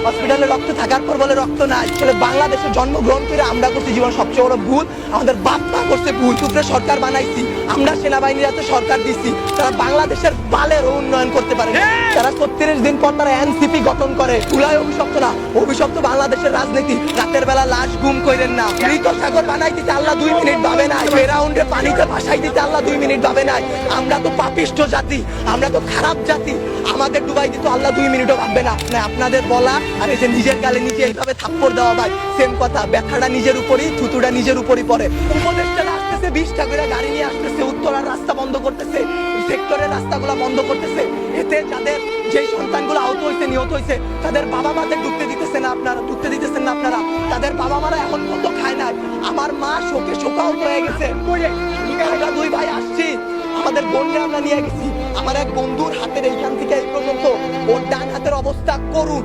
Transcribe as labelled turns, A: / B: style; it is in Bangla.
A: হসপিটালে রক্ত থাকার পর বলে রক্ত নাই। আসলে বাংলাদেশে জন্মগ্রহণ করে আমরা করছি জীবন সবচেয়ে বড় ভুল। আমাদের বাপ মা করছে ভুল। উপরে সরকার বানাইছি, আমরা সেনাবাহিনীর হাতে সরকার দিছি, তারা বাংলাদেশের বালের উন্নয়ন করতে পারে। তারা 36 দিন পর তারা এনসিপি গঠন করে। তুলায় অভিশপ্ত না, অভিশপ্ত বাংলাদেশের রাজনীতি। রাতের বেলা লাশ গুম করেন না। মৃত সাগর বানাই দিতে আল্লাহ 2 মিনিট ভাবে নাই। ফেরাউন্ডে পানিতে ভাসাই দিতে আল্লাহ 2 মিনিট ভাবে নাই। আমরা তো পাপিষ্ঠ জাতি, আমরা তো খারাপ জাতি। আমাদের ডুবাই দিতে আল্লাহ 2 মিনিটও ভাববে না। আপনাদের বলা আর এই যে নিজের গালে নিজে এইভাবে থাপ্পড় দেওয়া ভাই সেম কথা। ব্যথাটা নিজের উপরই, থুতুটা নিজের উপরই পড়ে। উপদেশটা আসতেছে 20টা করে গাড়ি নিয়ে আসতেছে, উত্তরার রাস্তা বন্ধ করতেছে, সেক্টরের রাস্তাগুলো বন্ধ করতেছে। এতে যাদের যেই সন্তানগুলো আহত হয়েছে, নিহত হয়েছে, তাদের বাবা মাদের ঢুকতে দিতেছেন না আপনারা, ঢুকতে দিতেছেন না আপনারা। তাদের বাবা মারা এখন কত খায় নাই। আমার মা শোকে শোকাহত হয়ে গেছে। আমরা 2 ভাই আসছি, আমাদের বোনকে আমরা নিয়ে গেছি। আমার এক বন্ধুর হাতের এইখান থেকে এই পর্যন্ত ওর ডান হাতের অবস্থা করুন।